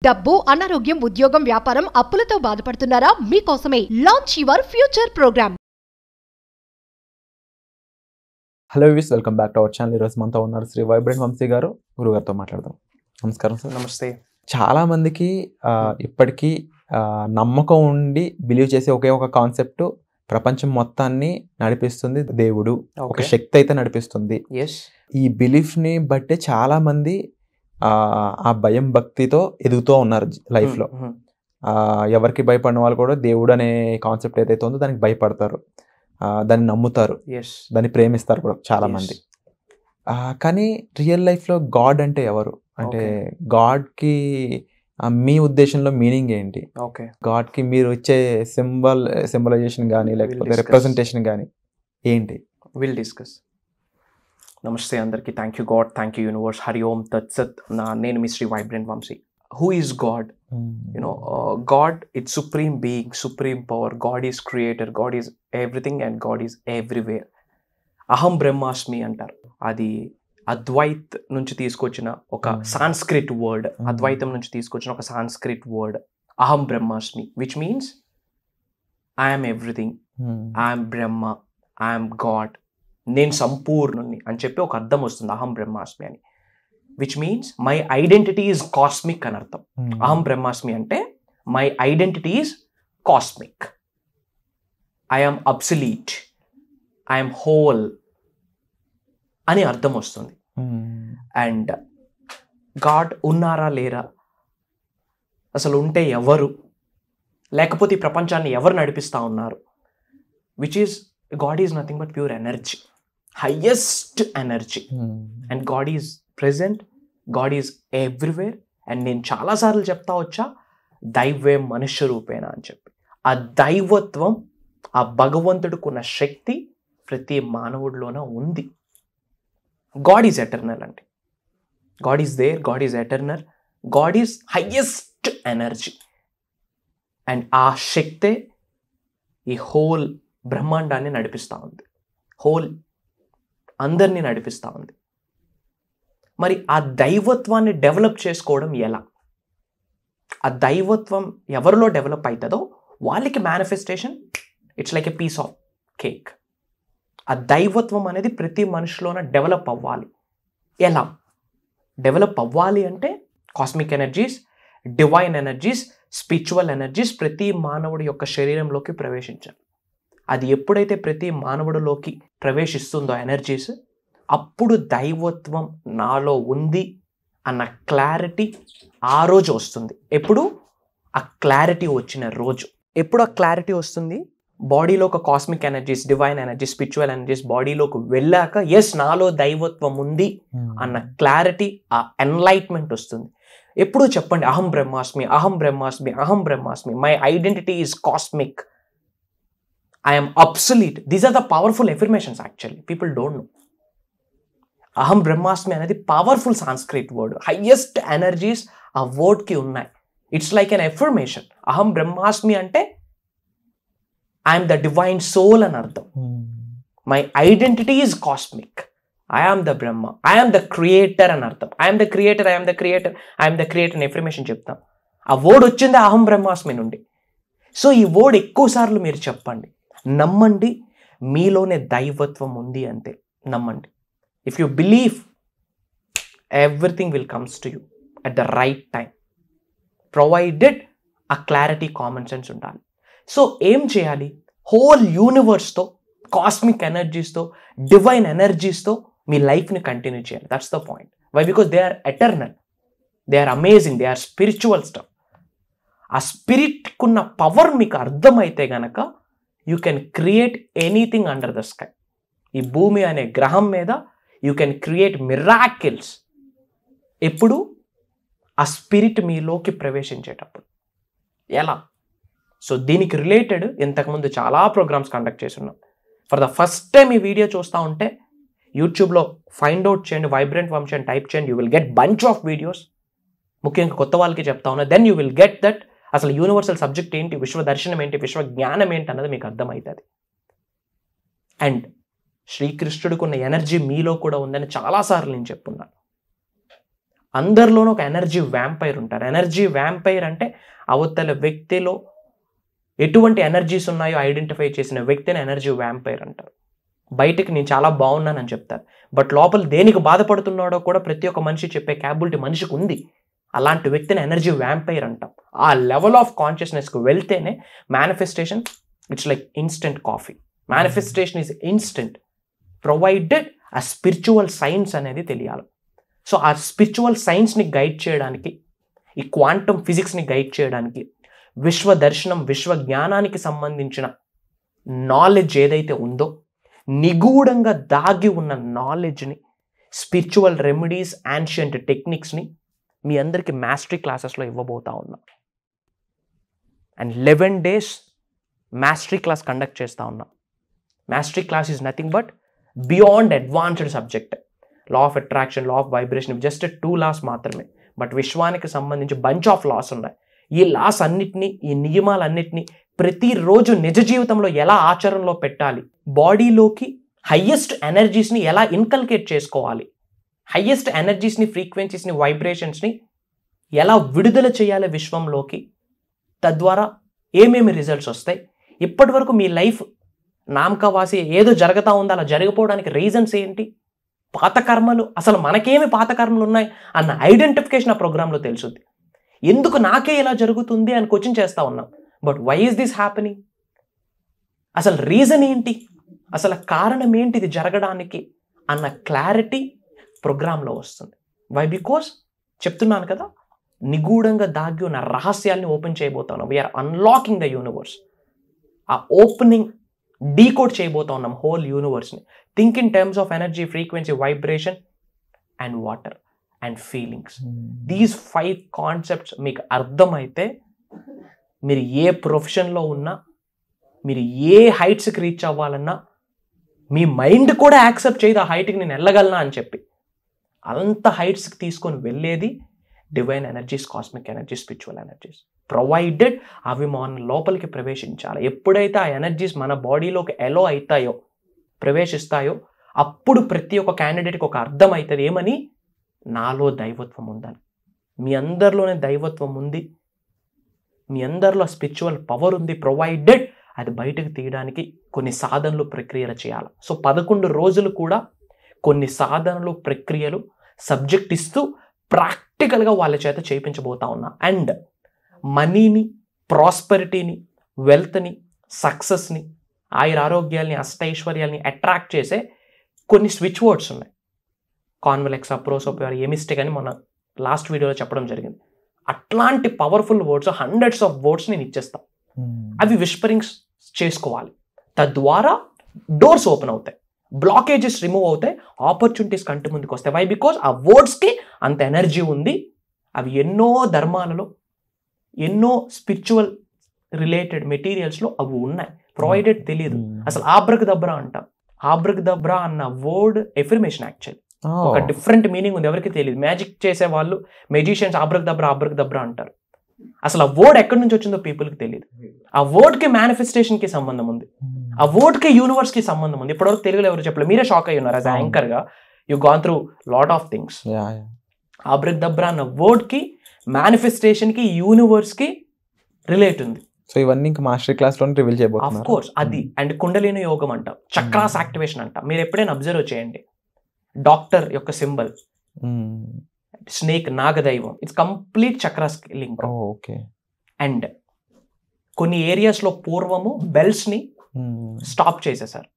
డబ్బు, అనారోగ్యం, ఉద్యోగం, వ్యాపారం, అప్పులతో బాధపడుతున్నారా? మీకోసమే launch your future program. Hello విస్, welcome back to our channel. ఈరోజు మనతో ఉన్నారు శ్రీ వైబ్రెంట్ వంశీ గారు. గురుగారితో మాట్లాడదాం. నమస్కారం సార్. నమస్తే. చాలా మందికి ఇప్పటికీ నమ్మకం ఉండి బిలీవ్ చేసే ఒకే ఒక కాన్సెప్ట్ ప్రపంచం మొత్తాన్ని నడిపిస్తుంది దేవుడు, ఒక శక్తి అయితే నడిపిస్తుంది. ఈ బిలీఫ్ని బట్టి చాలా మంది ఆ భయం భక్తితో ఎదుగుతూ ఉన్నారు లైఫ్లో. ఎవరికి భయపడిన వాళ్ళు కూడా దేవుడు అనే కాన్సెప్ట్ ఏదైతే ఉందో దానికి భయపడతారు, దాన్ని నమ్ముతారు, దాన్ని ప్రేమిస్తారు కూడా చాలా మంది. కానీ రియల్ లైఫ్లో గాడ్ అంటే ఎవరు? అంటే గాడ్కి మీ ఉద్దేశంలో మీనింగ్ ఏంటి? గాడ్కి మీరు ఇచ్చే సింబలైజేషన్ కానీ లేకపోతే రిప్రజెంటేషన్ కానీ ఏంటి? Will discuss. నమస్తే అందరికీ. Thank you God, thank you universe. Hari ఓం తత్సత్. నేను మీ Shri vibrant Vamshi. Who is God? God, it's supreme being, supreme power. God is creator, God is everything and God is everywhere. అహం బ్రహ్మాస్మి అంటారు. అది అద్వైత్ నుంచి తీసుకొచ్చిన ఒక సాంస్క్రిట్ వర్డ్. అద్వైతం నుంచి తీసుకొచ్చిన ఒక సాంస్క్రిట్ వర్డ్ అహం బ్రహ్మాస్మి, which means I'm everything, I'm Brahma, I'm God, నేను సంపూర్ణుని అని చెప్పి ఒక అర్థం వస్తుంది అహం బ్రహ్మాస్మి అని. Which means my identity is cosmic అని అర్థం. అహం బ్రహ్మాస్మి అంటే my identity is cosmic, I'm absolute, I'm whole అని అర్థం వస్తుంది. అండ్ గాడ్ ఉన్నారా లేరా, అసలు ఉంటే ఎవరు, లేకపోతే ఈ ప్రపంచాన్ని ఎవరు నడిపిస్తూ ఉన్నారు? Which is God is nothing but pure energy, highest energy. And God is present, God is everywhere. And నేను చాలాసార్లు చెప్తా వచ్చా దైవే మనుష్య రూపేణ అని చెప్పి. ఆ దైవత్వం, ఆ భగవంతుడికున్న శక్తి ప్రతి మానవుడిలోన ఉంది. గాడ్ ఈజ్ ఎటర్నల్ అండి. God is there, God is eternal, God is highest energy. And ఆ శక్తే ఈ హోల్ బ్రహ్మాండాన్ని నడిపిస్తూ ఉంది, హోల్ అందరినీ నడిపిస్తూ ఉంది. మరి ఆ దైవత్వాన్ని డెవలప్ చేసుకోవడం ఎలా? ఆ దైవత్వం ఎవరిలో డెవలప్ అవుతుందో వాళ్ళకి manifestation it's like a piece of cake. ఆ దైవత్వం అనేది ప్రతి మనిషిలోన డెవలప్ అవ్వాలి. ఎలా డెవలప్ అవ్వాలి అంటే cosmic energies, divine energies, spiritual energies ప్రతి మానవుడి యొక్క శరీరంలోకి ప్రవేశించాలి. అది ఎప్పుడైతే ప్రతి మానవుడిలోకి ప్రవేశిస్తుందో ఎనర్జీస్, అప్పుడు దైవత్వం నాలో ఉంది అన్న క్లారిటీ ఆ రోజు వస్తుంది. ఎప్పుడు ఆ క్లారిటీ వచ్చిన రోజు. ఎప్పుడు ఆ క్లారిటీ వస్తుంది? బాడీలో ఒక cosmic energies, divine energies, spiritual energies బాడీలోకి వెళ్ళాక ఎస్ నాలో దైవత్వం ఉంది అన్న క్లారిటీ, ఆ ఎన్లైట్మెంట్ వస్తుంది. ఎప్పుడు చెప్పండి అహం బ్రహ్మాస్మి, అహం బ్రహ్మాస్మి, అహం బ్రహ్మాస్మి, my identity is cosmic, I'm absolute. These are the powerful affirmations. Actually people don't know. అహం బ్రహ్మాస్మి అనేది powerful Sanskrit word. Highest energies ఆ వర్డ్కి ఉన్నాయి. It's like an affirmation. అహం బ్రహ్మాస్మి అంటే ఐఎమ్ ద డివైన్ సోల్ అని అర్థం. My identity is cosmic, I am the Brahma, I am the creator అని అర్థం. I'm the creator, I'm the creator, I'm the creator అని ఎఫర్మేషన్ చెప్తాం. ఆ వర్డ్ వచ్చింది అహం బ్రహ్మాస్మి నుండి. సో ఈ వర్డ్ ఎక్కువసార్లు మీరు చెప్పండి, నమ్మండి, మీలోనే దైవత్వం ఉంది అంతే. నమ్మండి. If you believe, everything will comes to you at the right time, provided a clarity, common sense ఉండాలి. సో ఏం చేయాలి? హోల్ యూనివర్స్తో, కాస్మిక్ ఎనర్జీస్తో, డివైన్ ఎనర్జీస్తో మీ లైఫ్ని కంటిన్యూ చేయాలి. That's the point. Why? Because they are eternal, they are amazing, they are spiritual stuff. ఆ స్పిరిట్కున్న పవర్ మీకు అర్థమైతే గనక you can create anything under the sky. ఈ భూమి అనే గ్రహం మీద యూ కెన్ క్రియేట్ మిరాకిల్స్. ఎప్పుడు? ఆ స్పిరిట్ మీలోకి ప్రవేశించేటప్పుడు. ఎలా? సో దీనికి రిలేటెడ్ ఇంతకుముందు చాలా ప్రోగ్రామ్స్ కండక్ట్ చేస్తున్నాం. ఫర్ ద ఫస్ట్ టైం ఈ వీడియో చూస్తూ ఉంటే యూట్యూబ్లో ఫైండ్ అవుట్ చేయండి, వైబ్రెంట్ వంశీ అని టైప్ చేయండి. You will get bunch of videos. ముఖ్యంగా కొత్త వాళ్ళకి చెప్తా ఉన్నా. Then you will get that అసలు యూనివర్సల్ సబ్జెక్ట్ ఏంటి, విశ్వ దర్శనం ఏంటి, విశ్వ జ్ఞానం ఏంటి అన్నది మీకు అర్థమవుతుంది. అండ్ శ్రీకృష్ణుడికి ఉన్న ఎనర్జీ మీలో కూడా ఉందని చాలాసార్లు నేను చెప్పున్నాను. అందరిలోనూ ఒక ఎనర్జీ వ్యాంపైర్ ఉంటారు. ఎనర్జీ వ్యాంపైర్ అంటే అవతల వ్యక్తిలో ఎటువంటి ఎనర్జీస్ ఉన్నాయో ఐడెంటిఫై చేసిన వ్యక్తిని ఎనర్జీ వ్యాంపైర్ అంటారు. బయటకి నేను చాలా బాగున్నానని చెప్తారు, బట్ లోపల దేనికి బాధపడుతున్నాడో కూడా ప్రతి ఒక్క మనిషి చెప్పే క్యాపబిలిటీ మనిషికి ఉంది. అలాంటి వ్యక్తిని ఎనర్జీ వ్యాంపైర్ అంటాం. ఆ లెవెల్ ఆఫ్ కాన్షియస్నెస్కి వెళ్తేనే manifestation it's like instant coffee. Manifestation is instant provided ఆ స్పిరిచువల్ సైన్స్ అనేది తెలియాలి. సో ఆ స్పిరిచువల్ సైన్స్ని గైడ్ చేయడానికి, ఈ క్వాంటమ్ ఫిజిక్స్ని గైడ్ చేయడానికి, విశ్వ దర్శనం, విశ్వ జ్ఞానానికి సంబంధించిన నాలెడ్జ్ ఏదైతే ఉందో, నిగూఢంగా దాగి ఉన్న నాలెడ్జ్ని, స్పిరిచువల్ రెమెడీస్, యాన్షియంట్ టెక్నిక్స్ని మీ అందరికీ మాస్టరీ క్లాసెస్లో ఇవ్వబోతా ఉన్నా. And 11 days mastery class conduct చేస్తూ ఉన్నా. Mastery class is nothing but beyond advanced subject. Law of attraction, law of vibration, just 2 laws మాత్రమే. బట్ విశ్వానికి సంబంధించి బంచ్ ఆఫ్ లాస్ ఉన్నాయి. ఈ లాస్ అన్నిటినీ, ఈ నియమాలన్నిటినీ ప్రతిరోజు నిజ జీవితంలో ఎలా ఆచరణలో పెట్టాలి, బాడీలోకి హయ్యెస్ట్ ఎనర్జీస్ని ఎలా ఇన్కల్కేట్ చేసుకోవాలి, హయ్యెస్ట్ ఎనర్జీస్ని, ఫ్రీక్వెన్సీస్ని, వైబ్రేషన్స్ని ఎలా విడుదల చేయాలి విశ్వంలోకి, తద్వారా ఏమేమి రిజల్ట్స్ వస్తాయి, ఇప్పటి వరకు మీ లైఫ్ నామకావాసి ఏదో జరుగుతూ ఉందో అలా జరిగిపోవడానికి రీజన్స్ ఏంటి, పాత కర్మలు, అసలు మనకేమి పాత కర్మలు ఉన్నాయి అన్న ఐడెంటిఫికేషన్ ఆ ప్రోగ్రాంలో తెలుసుద్ది. ఎందుకు నాకే ఇలా జరుగుతుంది అని క్వశ్చన్ చేస్తూ ఉన్నాం. But why is this happening, అసలు రీజన్ ఏంటి, అసలు కారణం ఏంటి ఇది జరగడానికి అన్న క్లారిటీ ప్రోగ్రాంలో వస్తుంది. వై? బికాస్ చెప్తున్నాను కదా, నిగూఢంగా దాగి ఉన్న రహస్యాల్ని ఓపెన్ చేయబోతున్నాం. We are unlocking the universe. ఆ ఓపెనింగ్ డీకోడ్ చేయబోతా ఉన్నాం హోల్ యూనివర్స్ని. Think in terms of energy, frequency, vibration and water and feelings. These 5 concepts మీకు అర్థమైతే మీరు ఏ ప్రొఫెషన్లో ఉన్నా, మీరు ఏ హైట్స్కి రీచ్ అవ్వాలన్నా, మీ మైండ్ కూడా యాక్సెప్ట్ చేయదు ఆ హైట్కి నేను వెళ్ళగలనా అని చెప్పి. అంత హైట్స్కి తీసుకొని వెళ్ళేది divine energies, cosmic energies, spiritual energies. Provided అవి మన లోపలికి ప్రవేశించాలి. ఎప్పుడైతే ఆ ఎనర్జీస్ మన బాడీలోకి ఎలో అవుతాయో, ప్రవేశిస్తాయో, అప్పుడు ప్రతి ఒక్క క్యాండిడేట్కి ఒక అర్థం అవుతుంది ఏమని, నాలో దైవత్వం ఉందని. మీ అందరిలోనే దైవత్వం ఉంది, మీ అందరిలో స్పిరిచువల్ పవర్ ఉంది. ప్రొవైడెడ్ అది బయటకు తీయడానికి కొన్ని సాధనలు, ప్రక్రియలు చేయాలి. సో 11 రోజులు కూడా కొన్ని సాధనలు, ప్రక్రియలు సబ్జెక్ట్ ఇస్తూ ప్రాక్టికల్గా వాళ్ళ చేత చేయించబోతా ఉన్నా. అండ్ మనీని, ప్రాస్పరిటీని, వెల్త్ని, సక్సెస్ని, ఆయురారోగ్యాల్ని, అష్టైశ్వర్యాల్ని అట్రాక్ట్ చేసే కొన్ని స్విచ్ వర్డ్స్ ఉన్నాయి. కాన్వెలెక్స్, ప్రోసోపియర్, ఎమిస్టేక్ అని మొన్న లాస్ట్ వీడియోలో చెప్పడం జరిగింది. అట్లాంటి powerful words, hundreds of words నేను ఇచ్చేస్తాను. అవి విస్పరింగ్స్ చేసుకోవాలి. తద్వారా డోర్స్ ఓపెన్ అవుతాయి, బ్లాకేజెస్ రిమూవ్ అవుతాయి, ఆపర్చునిటీస్ కంటి ముందుకు వస్తాయి. వై? బికాజ్ ఆ వర్డ్స్కి అంత ఎనర్జీ ఉంది. అవి ఎన్నో ధర్మాలలో, ఎన్నో స్పిరిచువల్ రిలేటెడ్ మెటీరియల్స్లో అవి ఉన్నాయి. ప్రొవైడెడ్ తెలియదు. అసలు ఆబ్రకదబ్రా అంటాం. ఆబ్రకదబ్రా అన్న వర్డ్ ఎఫర్మేషన్ యాక్చువల్లీ ఒక డిఫరెంట్ మీనింగ్ ఉంది, ఎవరికి తెలియదు. మ్యాజిక్ చేసే వాళ్ళు, మెజిషియన్స్ ఆబ్రకదబ్రా అంటారు. అసలు ఆ వర్డ్ ఎక్కడి నుంచి వచ్చిందో పీపుల్కి తెలియదు. ఆ వర్డ్కి మేనిఫెస్టేషన్కి సంబంధం ఉంది, ఆ వర్డ్కి యూనివర్స్కి సంబంధం ఉంది. ఇప్పటివరకు తెలుగులో ఎవరు చెప్పలేదు, మీరే షాక్ అయ్యి ఉన్నారు. యాజ్ యాంకర్గా you gone through lot of things. Abracadabra అన్న వర్డ్కి, మేనిఫెస్టేషన్కి, యూనివర్స్కి రిలేట్ ఉంది. సో ఇవన్నీ ఇంకా మాస్టర్ క్లాస్లో రివీల్ చేయబోతున్నారు. ఆఫ్ కోర్స్ అది. అండ్ కుండలిని యోగం అంటాం, చక్రాస్ యాక్టివేషన్ అంటాం. మీరు ఎప్పుడైనా అబ్జర్వ్ చేయండి, డాక్టర్ యొక్క సింబల్ స్నేక్, నాగదైవం, it's complete chakras link. Okay. And కొన్ని ఏరియాస్లో పూర్వము బెల్స్ని స్టాప్ చేసేసారు.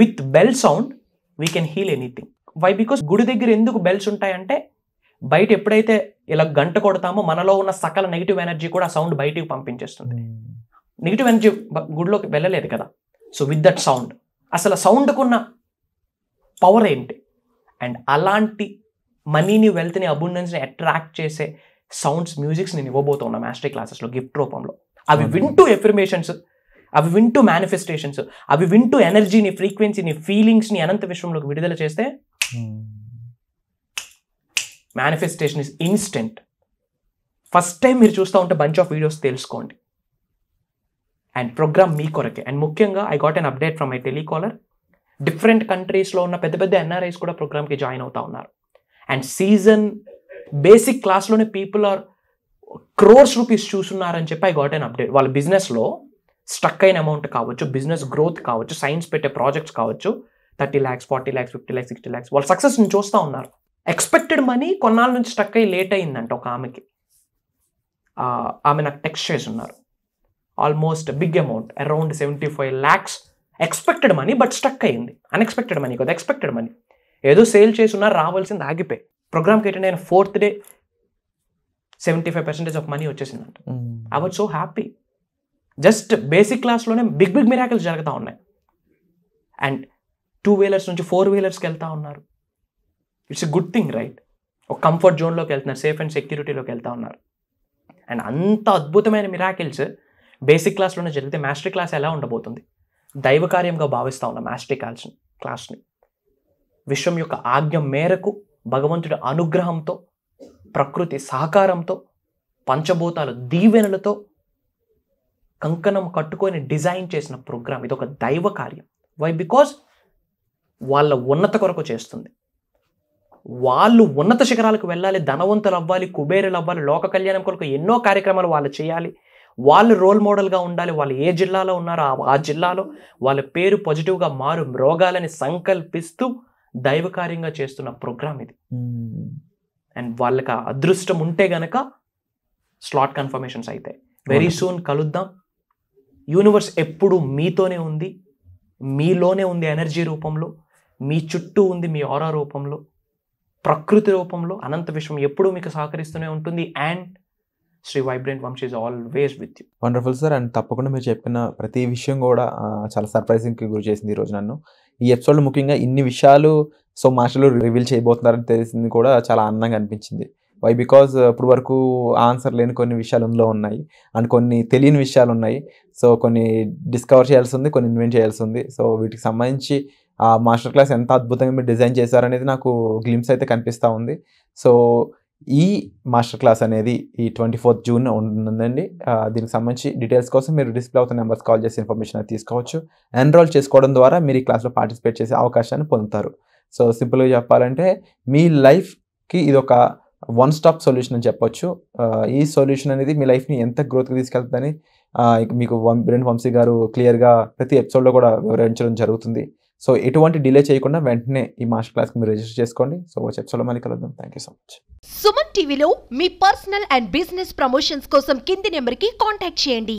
With bell sound we can heal anything. Why? Because గుడి దగ్గర ఎందుకు బెల్స్ ఉంటాయంటే, బయట ఎప్పుడైతే ఇలా గంట కొడతామో మనలో ఉన్న సకల నెగిటివ్ ఎనర్జీ కూడా సౌండ్ బయటికి పంపించేస్తుంది. నెగిటివ్ ఎనర్జీ గుడిలోకి వెళ్ళలేదు కదా. సో విత్ దట్ సౌండ్, అసలు సౌండ్కున్న పవర్ ఏంటి. అండ్ అలాంటి మనీని, వెల్త్ని, అబుండెన్స్ని అట్రాక్ట్ చేసే సౌండ్స్, మ్యూజిక్స్ నేను ఇవ్వబోతున్నా మాస్టర్ క్లాసెస్లో గిఫ్ట్ రూపంలో. అవి వింటూ ఎఫర్మేషన్స్, అవి వింటూ మేనిఫెస్టేషన్స్, అవి వింటూ ఎనర్జీని, ఫ్రీక్వెన్సీని, ఫీలింగ్స్ని అనంత విశ్వంలోకి విడుదల చేస్తే manifestation is instant. First time మీరు చూస్తూ ఉంటే బంచ్ ఆఫ్ వీడియోస్ తెలుసుకోండి. అండ్ ప్రోగ్రామ్ మీ కొరకే. అండ్ ముఖ్యంగా I got an update from my telecaller. Different కంట్రీస్లో ఉన్న పెద్ద పెద్ద ఎన్ఆర్ఐస్ కూడా ప్రోగ్రామ్కి జాయిన్ అవుతా ఉన్నారు. అండ్ సీజన్ బేసిక్ క్లాస్లోనే పీపుల్ ఆర్ క్రోర్స్ రూపీస్ చూస్తున్నారని చెప్పి ఐ గాట్ అన్ అప్డేట్. వాళ్ళ బిజినెస్లో స్టక్ అయిన అమౌంట్ కావచ్చు, బిజినెస్ గ్రోత్ కావచ్చు, సైన్స్ పెట్టే ప్రాజెక్ట్స్ కావచ్చు, 30 lakhs, 40 lakhs, 50 lakhs, 60 lakhs వాళ్ళ సక్సెస్ని చూస్తూ ఉన్నారు. ఎక్స్పెక్టెడ్ మనీ కొన్నాళ్ళ నుంచి స్టక్ అయ్యి లేట్ అయిందంట ఒక ఆమెకి. ఆమె నాకు టెక్స్ట్ చేసి ఉన్నారు. Almost big amount around 75 lakhs expected money, but stuck అయింది. అన్ఎక్స్పెక్టెడ్ మనీ కదా, ఎక్స్పెక్టెడ్ మనీ. ఏదో సేల్ చేసి ఉన్నారు, రావాల్సింది ఆగిపోయి. ప్రోగ్రామ్కి అటెండ్ అయిన 4th day 75% ఆఫ్ మనీ వచ్చేసిందంట. I was so happy. Just basic క్లాస్లోనే బిగ్ మిరాకిల్స్ జరుగుతూ ఉన్నాయి. అండ్ 2-wheelers నుంచి 4-wheelersకి వెళ్తూ ఉన్నారు. It's a good thing, right? ఒక కంఫర్ట్ జోన్లోకి వెళ్తున్నారు, సేఫ్ అండ్ సెక్యూరిటీలోకి వెళ్తూ ఉన్నారు. అండ్ అంత అద్భుతమైన మిరాకిల్స్ బేసిక్ క్లాస్లోనే జరిగితే మాస్టర్ క్లాస్ ఎలా ఉండబోతుంది? దైవ కార్యంగా భావిస్తూ ఉన్న మాస్టర్ క్లాస్ని విశ్వం యొక్క ఆజ్ఞ మేరకు, భగవంతుడి అనుగ్రహంతో, ప్రకృతి సహకారంతో, పంచభూతాల దీవెనలతో కంకణం కట్టుకొని డిజైన్ చేసిన ప్రోగ్రామ్. ఇది ఒక దైవ కార్యం. వై? బికాజ్ వాళ్ళ ఉన్నత కొరకు చేస్తుంది. వాళ్ళు ఉన్నత శిఖరాలకు వెళ్ళాలి, ధనవంతులు అవ్వాలి, కుబేరులు అవ్వాలి, లోక కళ్యాణం కొరకు ఎన్నో కార్యక్రమాలు వాళ్ళు చేయాలి. వాళ్ళు రోల్ మోడల్గా ఉండాలి. వాళ్ళు ఏ జిల్లాలో ఉన్నారో ఆ జిల్లాలో వాళ్ళ పేరు పాజిటివ్గా మారు మ్రోగాలని సంకల్పిస్తూ దైవ కార్యంగా చేస్తున్న ప్రోగ్రామ్ ఇది. అండ్ వాళ్ళకి అదృష్టం ఉంటే గనక స్లాట్ కన్ఫర్మేషన్స్ అయితే వెరీ సూన్ కలుద్దాం. యూనివర్స్ ఎప్పుడు మీతోనే ఉంది, మీలోనే ఉంది, ఎనర్జీ రూపంలో మీ చుట్టూ ఉంది, మీ ఆరా రూపంలో, ప్రకృతి రూపంలో. అనంత విశ్వం ఎప్పుడూ మీకు సహకరిస్తూనే ఉంటుంది. And Shri vibrant Vamshi is always with you. Wonderful sir. And తప్పకుండా మీరు చెప్పిన ప్రతి విషయం కూడా చాలా సర్ప్రైజింగ్కి గురి చేసింది ఈరోజు నన్ను. ఈ ఎపిసోడ్లో ముఖ్యంగా ఇన్ని విషయాలు మాస్టర్లు రివీల్ చేయబోతున్నారని తెలిసింది కూడా చాలా ఆనందంగా అనిపించింది. వై? బికాజ్ ఇప్పుడు వరకు ఆన్సర్ లేని కొన్ని విషయాలు అందులో ఉన్నాయి, అండ్ కొన్ని తెలియని విషయాలు ఉన్నాయి. సో కొన్ని డిస్కవర్ చేయాల్సి ఉంది, కొన్ని ఇన్వెంట్ చేయాల్సి ఉంది. సో వీటికి సంబంధించి ఆ మాస్టర్ క్లాస్ ఎంత అద్భుతంగా మీరు డిజైన్ చేశారనేది నాకు గ్లిమ్స్ అయితే కనిపిస్తూ ఉంది. సో ఈ మాస్టర్ క్లాస్ అనేది ఈ 24th June ఉంటుందండి. దీనికి సంబంధించి డీటెయిల్స్ కోసం మీరు డిస్ప్లే అవుతున్న నెంబర్స్ కాల్ చేసి ఇన్ఫర్మేషన్ అయితే తీసుకోవచ్చు. ఎన్రోల్ చేసుకోవడం ద్వారా మీరు ఈ క్లాస్లో పార్టిసిపేట్ చేసే అవకాశాన్ని పొందుతారు. సో సింపుల్గా చెప్పాలంటే మీ లైఫ్కి ఇది ఒక వన్ స్టాప్ సొల్యూషన్ అని చెప్పొచ్చు. ఈ సొల్యూషన్ అనేది మీ లైఫ్ని ఎంత గ్రోత్కి తీసుకెళ్తుందని మీకు బ్రెంట్ వంశీ గారు క్లియర్గా ప్రతి ఎపిసోడ్లో కూడా వివరించడం జరుగుతుంది. సో ఎటువంటి డిలే చేయకుండా వెంటనే ఈ మాస్టర్ క్లాస్కి మీరు రిజిస్టర్ చేసుకోండి. సో వచ్చే ఎపిసోడ్లో మళ్ళీ కలుద్దాం. Thank you so much. Suman టీవీలో మీ పర్సనల్ అండ్ బిజినెస్ ప్రమోషన్స్ కోసం కింది నెంబర్కి కాంటాక్ట్ చేయండి.